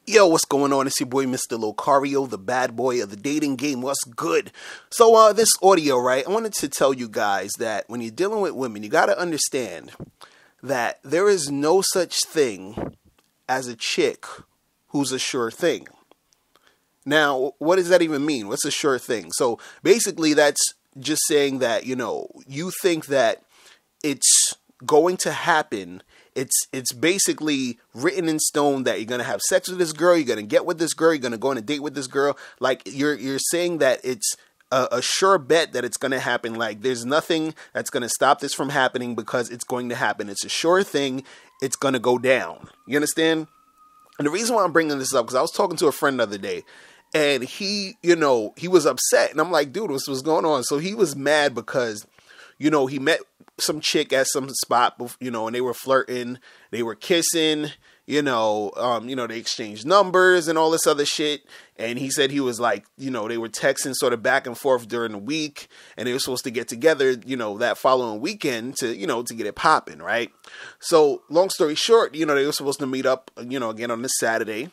Yo, what's going on? It's your boy, Mr. Locario, the bad boy of the dating game. What's good? So, this audio, right? I wanted to tell you guys that when you're dealing with women, you got to understand that there is no such thing as a chick who's a sure thing. Now, what does that even mean? What's a sure thing? So, basically, that's just saying that, you think that it's going to happen. It's basically written in stone that you're gonna have sex with this girl, you're gonna get with this girl, you're gonna go on a date with this girl. Like you're saying that it's a sure bet that it's gonna happen. Like there's nothing that's gonna stop this from happening because it's going to happen. It's a sure thing. It's gonna go down. You understand? And the reason why I'm bringing this up because I was talking to a friend the other day, and he was upset, and I'm like, dude, what's going on? So he was mad because he met some chick at some spot, and they were flirting, they were kissing, they exchanged numbers and all this other shit. And he said he was like, they were texting sort of back and forth during the week, and they were supposed to get together, that following weekend to get it popping, right? So long story short, they were supposed to meet up, again on this Saturday.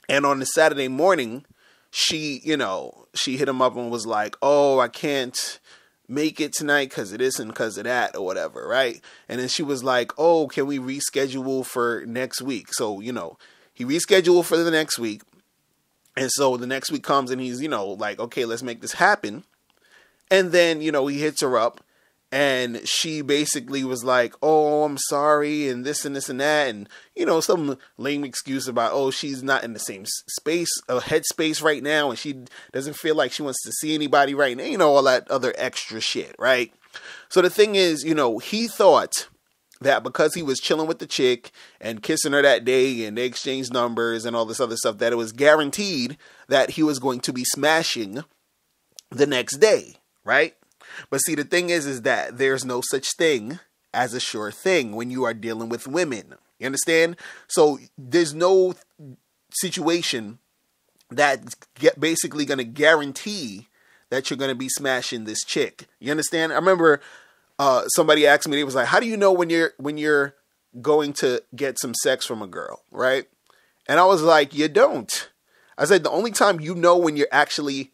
And on the Saturday morning, she hit him up and was like, oh, I can't make it tonight because it isn't because of that or whatever, right? And then she was like, oh, can we reschedule for next week? So, he rescheduled for the next week. And so the next week comes and he's, like, okay, let's make this happen. And then, he hits her up and she basically was like, oh, I'm sorry, and this and this and that. And, some lame excuse about, oh, she's not in the same space, headspace right now, and she doesn't feel like she wants to see anybody right now, all that other extra shit, right? So the thing is, he thought that because he was chilling with the chick and kissing her that day and they exchanged numbers and all this other stuff, that it was guaranteed that he was going to be smashing the next day, right? But see, the thing is that there's no such thing as a sure thing when you are dealing with women. You understand? So there's no situation that's basically going to guarantee that you're going to be smashing this chick. You understand? I remember somebody asked me, they was like, how do you know when you're going to get some sex from a girl, right? And I was like, you don't. I said, the only time you know when you're actually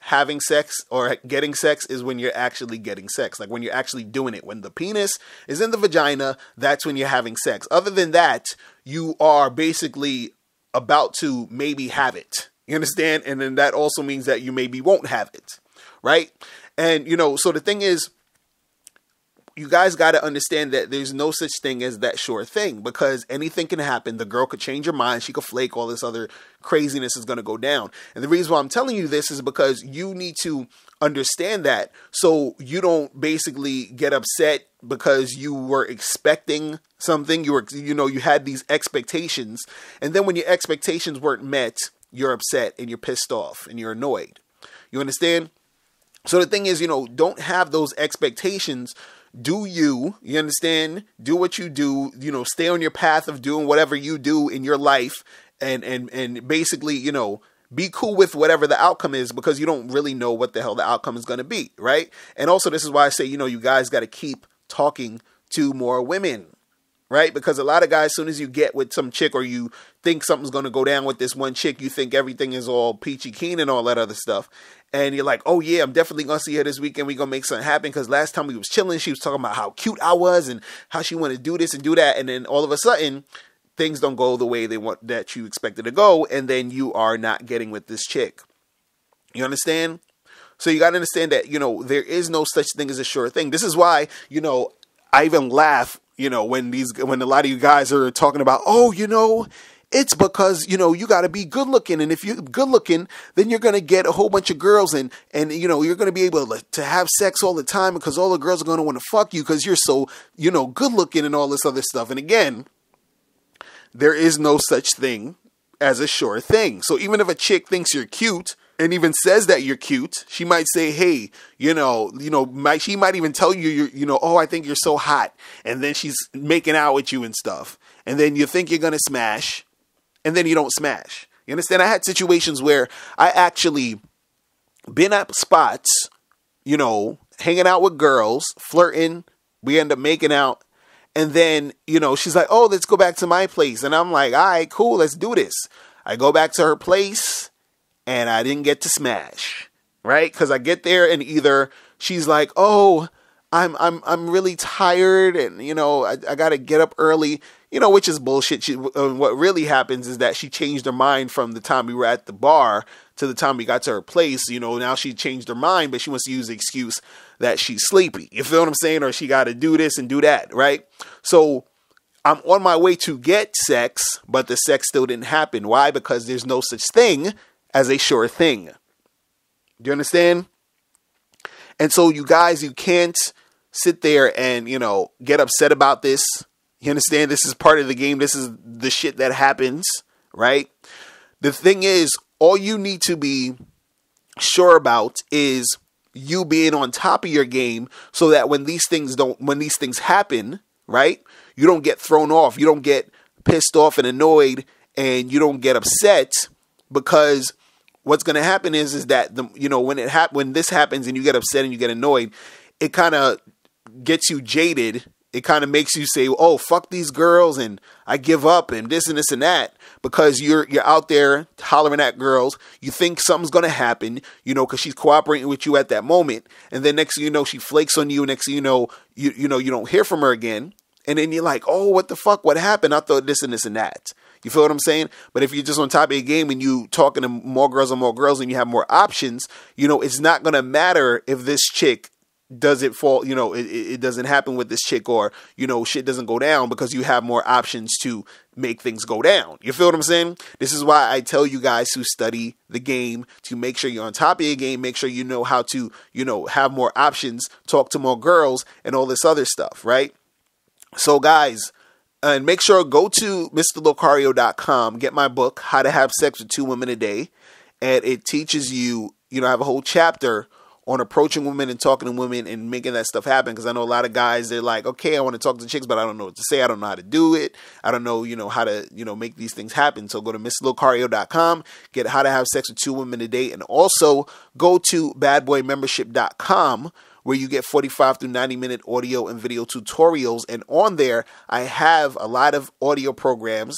having sex or getting sex is when you're actually getting sex. Like when you're actually doing it. When the penis is in the vagina, that's when you're having sex. Other than that, you are basically about to maybe have it. You understand? And then that also means that you maybe won't have it. Right? And, so the thing is, you guys got to understand that there's no such thing as that sure thing because anything can happen. The girl could change her mind. She could flake. All this other craziness is going to go down. And the reason why I'm telling you this is because you need to understand that so you don't basically get upset because you were expecting something. You had these expectations. And then when your expectations weren't met, you're upset and you're pissed off and you're annoyed. You understand? So the thing is, don't have those expectations. Do you understand? Do what you do, stay on your path of doing whatever you do in your life and basically, be cool with whatever the outcome is because you don't really know what the hell the outcome is going to be, right? And also this is why I say, you guys got to keep talking to more women, right? Because a lot of guys, as soon as you get with some chick or you think something's going to go down with this one chick, you think everything is all peachy keen and all that other stuff. And you're like, oh yeah, I'm definitely going to see her this weekend. We're going to make something happen. Because last time we was chilling, she was talking about how cute I was and how she wanted to do this and do that. And then all of a sudden, things don't go the way they want that you expected to go. And then you are not getting with this chick. You understand? So you got to understand that, there is no such thing as a sure thing. This is why, I even laugh, when a lot of you guys are talking about, oh, it's because, you got to be good looking. And if you're good looking, then you're going to get a whole bunch of girls and you're going to be able to have sex all the time because all the girls are going to want to fuck you because you're so, good looking and all this other stuff. And again, there is no such thing as a sure thing. So even if a chick thinks you're cute and even says that you're cute, she might say, hey, she might even tell you, oh, I think you're so hot. And then she's making out with you and stuff. And then you think you're going to smash. And then you don't smash. You understand? I had situations where I actually been at spots, hanging out with girls, flirting. We end up making out. And then, she's like, oh, let's go back to my place. And I'm like, all right, cool, let's do this. I go back to her place and I didn't get to smash, right? Because I get there and either she's like, oh, I'm really tired and, you know, I got to get up early, you know, which is bullshit. What really happens is that she changed her mind from the time we were at the bar to the time we got to her place. You know, now she changed her mind, but she wants to use the excuse that she's sleepy. You feel what I'm saying? Or she got to do this and do that, right? So I'm on my way to get sex, but the sex still didn't happen. Why? Because there's no such thing as a sure thing. Do you understand? And so you guys, you can't sit there and, you know, get upset about this. You understand? This is part of the game. This is the shit that happens, right? The thing is, all you need to be sure about is you being on top of your game so that when these things happen, right? You don't get thrown off. You don't get pissed off and annoyed and you don't get upset, because what's going to happen is that when this happens and you get upset and you get annoyed, it kind of gets you jaded. It kind of makes you say, oh, fuck these girls and I give up and this and this and that, because you're out there hollering at girls. You think something's going to happen, you know, because she's cooperating with you at that moment. And then next thing you know, she flakes on you. Next thing you know, you don't hear from her again. And then you're like, oh, what the fuck? What happened? I thought this and this and that. You feel what I'm saying? But if you're just on top of your game and you talking to more girls and you have more options, you know, it's not going to matter if this chick doesn't fall, you know, it doesn't happen with this chick, or, you know, shit doesn't go down, because you have more options to make things go down. You feel what I'm saying? This is why I tell you guys to study the game, to make sure you're on top of your game, make sure you know how to, you know, have more options, talk to more girls and all this other stuff, right? So guys, and make sure go to MrLocario.com, get my book, How to Have Sex with 2 Women a Day. And it teaches you, you know, I have a whole chapter on approaching women and talking to women and making that stuff happen. Because I know a lot of guys, they're like, okay, I want to talk to chicks, but I don't know what to say. I don't know how to do it. I don't know, you know, how to, you know, make these things happen. So go to MrLocario.com, get How to Have Sex with 2 Women a Day. And also go to BadBoyMembership.com, where you get 45 through 90-minute audio and video tutorials. And on there, I have a lot of audio programs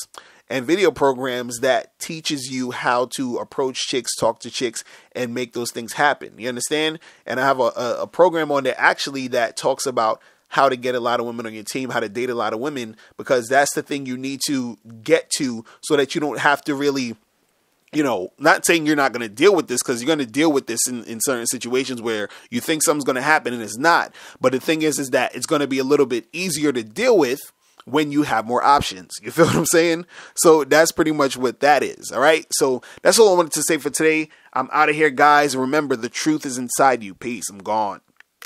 and video programs that teaches you how to approach chicks, talk to chicks, and make those things happen. You understand? And I have a program on there actually that talks about how to get a lot of women on your team, how to date a lot of women, because that's the thing you need to get to so that you don't have to really, you know, not saying you're not going to deal with this, because you're going to deal with this in certain situations where you think something's going to happen and it's not. But the thing is that it's going to be a little bit easier to deal with when you have more options. You feel what I'm saying? So that's pretty much what that is. All right. So that's all I wanted to say for today. I'm out of here, guys. Remember, the truth is inside you. Peace. I'm gone.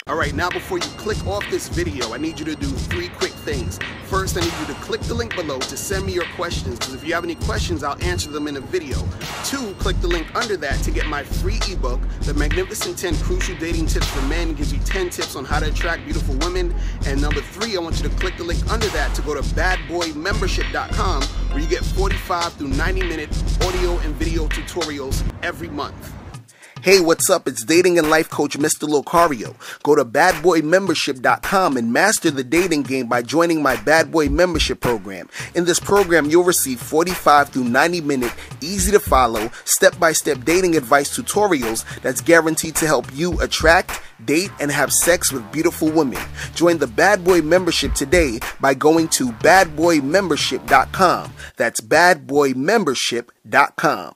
All right, now before you click off this video, I need you to do 3 quick things. First, I need you to click the link below to send me your questions, because if you have any questions, I'll answer them in a video. 2, click the link under that to get my free ebook, The Magnificent 10 Crucial Dating Tips for Men. Gives you 10 tips on how to attract beautiful women. And number 3, I want you to click the link under that to go to BadBoyMembership.com, where you get 45 through 90-minute audio and video tutorials every month. Hey, what's up? It's dating and life coach Mr. Locario. Go to badboymembership.com and master the dating game by joining my Bad Boy Membership program. In this program, you'll receive 45 through 90-minute, easy-to-follow, step-by-step dating advice tutorials that's guaranteed to help you attract, date, and have sex with beautiful women. Join the Bad Boy Membership today by going to badboymembership.com. That's badboymembership.com.